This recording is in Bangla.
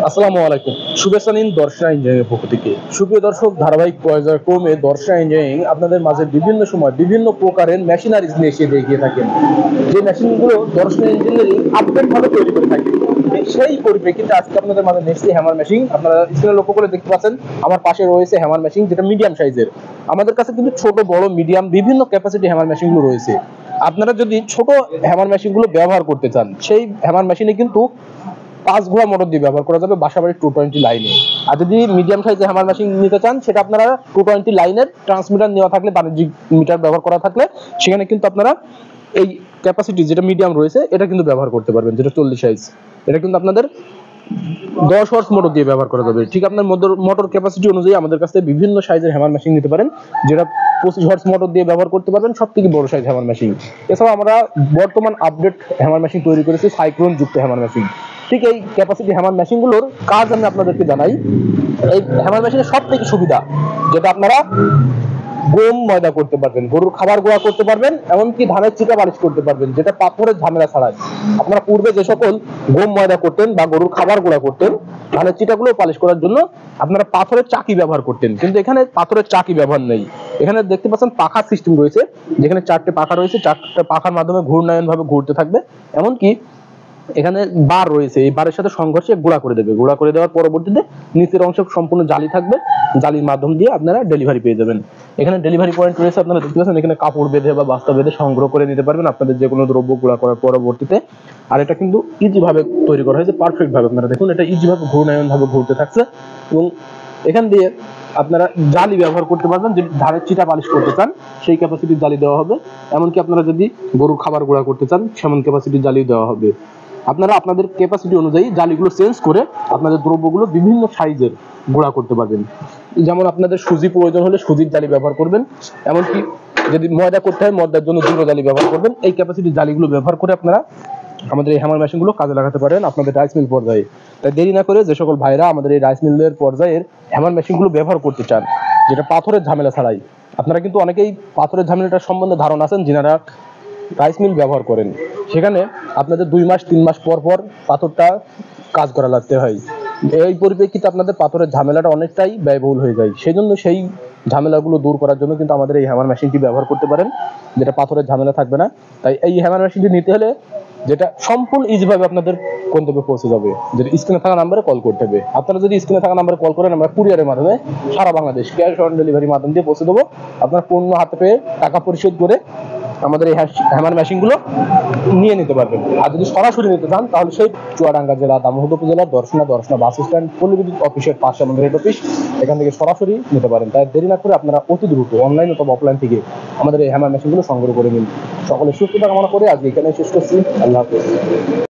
আসসালামু আলাইকুম। শুভেচ্ছা নিন দর্শনা ইঞ্জিনিয়ারিং পক্ষ থেকে। সুপ্রিয় দর্শক, ধারাবাহিক পর্যায়ক্রমে দর্শনা ইঞ্জিনিয়ারিং আপনাদের মাঝে বিভিন্ন সময় বিভিন্ন প্রকারের মেশিনারিজ নিয়ে এসে দেখিয়ে থাকেন, যে মেশিনগুলো দর্শনা ইঞ্জিনিয়ারিং আপডেট ভাবে তৈরি করে থাকে। সেই পরিপ্রেক্ষিতে আজকে আপনাদের মাঝে নেক্সট হ্যামার মেশিন আপনারা স্ক্রিনে লক্ষ্য করে দেখতে পাচ্ছেন। আমার পাশে রয়েছে হ্যামার মেশিন, যেটা মিডিয়াম সাইজের। আমাদের কাছে কিন্তু ছোট বড় মিডিয়াম বিভিন্ন ক্যাপাসিটি হ্যামার মেশিনগুলো রয়েছে। আপনারা যদি ছোট হ্যামার মেশিনগুলো ব্যবহার করতে চান, সেই হ্যামার মেশিনে কিন্তু 5 ঘোড়া মোটর দিয়ে ব্যবহার করা যাবে বাসাবাড়ির 220 লাইনে। আর যদি মিডিয়াম সাইজের হ্যামার মেশিন নিতে চান, সেটা আপনারা 220 লাইনের ট্রান্সমিটার নেওয়া থাকলে, বাণিজ্যিক মিটার ব্যবহার করা থাকলে, সেখানে কিন্তু আপনারা এই ক্যাপাসিটি যেটা মিডিয়াম রয়েছে এটা কিন্তু ব্যবহার করতে পারবেন, যেটা 40 সাইজ। এটা কিন্তু আপনাদের 10 হর্স মোটর দিয়ে ব্যবহার করা যাবে। ঠিক আপনার মোটর ক্যাপাসিটি অনুযায়ী আমাদের কাছে বিভিন্ন সাইজের হ্যামার মেশিন নিতে পারেন, যেটা 25 হর্স মোটর দিয়ে ব্যবহার করতে পারবেন, সব থেকে বড় সাইজ হ্যামার মেশিন। এছাড়াও আমরা বর্তমান আপডেট হ্যামার মেশিন তৈরি করেছি, সাইক্লোন যুক্ত হ্যামার মেশিন। ঠিক এই ক্যাপাসিটি হ্যামার মেশিনগুলোর কাজ আমি আপনাদেরকে জানাই। এই হ্যামার মেশিনের সব থেকে সুবিধা, যেটা আপনারা গম ময়দা করতে পারবেন, গরুর খাবার গোড়া করতে পারবেন, এমনকি ধানের চিটা বালিশ করতে পারবেন, যেটা পাথরের ঝামেলা ছাড়াই। আপনারা পূর্বে যে সকল গম ময়দা করতেন বা গরুর খাবার গোড়া করতেন, ধানের চিটাগুলো পালিশ করার জন্য আপনারা পাথরের চাকি ব্যবহার করতেন, কিন্তু এখানে পাথরের চাকি ব্যবহার নেই। এখানে দেখতে পাচ্ছেন পাখার সিস্টেম রয়েছে, যেখানে 4টে পাখা রয়েছে, 4টে পাখার মাধ্যমে ঘূর্ণায়ন ভাবে ঘুরতে থাকবে। এমনকি এখানে বার রয়েছে, এই বারের সাথে সংঘর্ষে গুঁড়া করে দেবে। গুঁড়া করে দেওয়ার পরবর্তীতে নিচের অংশ সম্পূর্ণ জালি থাকবে, জালির মাধ্যম দিয়ে আপনারা ডেলিভারি পেয়ে যাবেন। এখানে ডেলিভারি পয়েন্ট রয়েছে, আপনারা দেখতে পাচ্ছেন। এখানে কাপড় বেঁধে বা বস্তা বেঁধে সংগ্রহ করে নিতে পারবেন আপনাদের যে কোনো দ্রব্য গুঁড়া করার পরবর্তীতে। আর এটা কিন্তু ইজি ভাবে তৈরি করা হয়েছে, পারফেক্ট ভাবে। আপনারা দেখুন, এটা ইজি ভাবে ঘূর্ণায়ন ভাবে ঘুরতে থাকছে। এবং এখান দিয়ে আপনারা জালি ব্যবহার করতে পারবেন, যদি ধানের চিটা পালিশ করতে চান সেই ক্যাপাসিটির জালি দেওয়া হবে। এমনকি আপনারা যদি গরুর খাবার গুঁড়া করতে চান, সেমন ক্যাপাসিটির জালি দেওয়া হবে। আপনারা আপনাদের ক্যাপাসিটি অনুযায়ী জালিগুলো চেঞ্জ করে আপনাদের দ্রব্যগুলো বিভিন্ন সাইজের গুঁড়া করতে পারবেন। যেমন আপনাদের সুজি প্রয়োজন হলে সুজির জালি ব্যবহার করবেন, এমনকি যদি ময়দা করতে হয় ময়দার জন্য জিরো জালি ব্যবহার করবেন। এই ক্যাপাসিটির জালিগুলো ব্যবহার করে আপনারা আমাদের এই হ্যামার মেশিনগুলো কাজে লাগাতে পারেন আপনাদের রাইস মিল পর্যায়ে। তাই দেরি না করে যে সকল ভাইরা আমাদের এই রাইস মিলের পর্যায়ের হ্যামার মেশিনগুলো ব্যবহার করতে চান, যেটা পাথরের ঝামেলা ছাড়াই। আপনারা কিন্তু অনেকেই পাথরের ঝামেলাটার সম্বন্ধে ধারণা আছেন, যিনারা রাইস মিল ব্যবহার করেন। সেখানে আপনাদের 2 মাস 3 মাস পর পর পাথরটা কাজ করা লাগতে হয়। এই পরিপ্রেক্ষিতে আপনাদের পাথরের ঝামেলাটা অনেকটাই ব্যয়বহুল হয়ে যায়। সেই জন্য সেই ঝামেলাগুলো দূর করার জন্য কিন্তু আমাদের এই হ্যামার মেশিনটি ব্যবহার করতে পারেন, যেটা পাথরের ঝামেলা থাকবে না। তাই এই হ্যামার মেশিনটি নিতে হলে, যেটা সম্পূর্ণ ইজিভাবে আপনাদের গন্তব্যে পৌঁছে যাবে, যেটা স্ক্রিনে থাকা নাম্বারে কল করতে হবে। আপনারা যদি স্ক্রিনে থাকা নাম্বারে কল করেন, আমরা কুরিয়ারের মাধ্যমে সারা বাংলাদেশ ক্যাশ অন ডেলিভারি মাধ্যম দিয়ে পৌঁছে দেবো। আপনার পণ্য হাতে পেয়ে টাকা পরিশোধ করে আমাদের এই হ্যামার মেশিনগুলো নিয়ে নিতে পারবেন। আর যদি সরাসরি নিতে চান, তাহলে সেই চুয়াডাঙ্গা জেলা, দামোহর উপজেলার দর্শনা বাস স্ট্যান্ড পল্লী বিদ্যুৎ অফিসের পাশে আমাদের হেড অফিস, এখান থেকে সরাসরি নিতে পারেন। তাই দেরি না করে আপনারা অতি দ্রুত অনলাইন অথবা অফলাইন থেকে আমাদের এই হ্যামার মেশিনগুলো সংগ্রহ করে নিন। সকলে সুস্থতা কামনা করে আজকে এখানে শেষ করছি। আল্লাহ হাফেজ।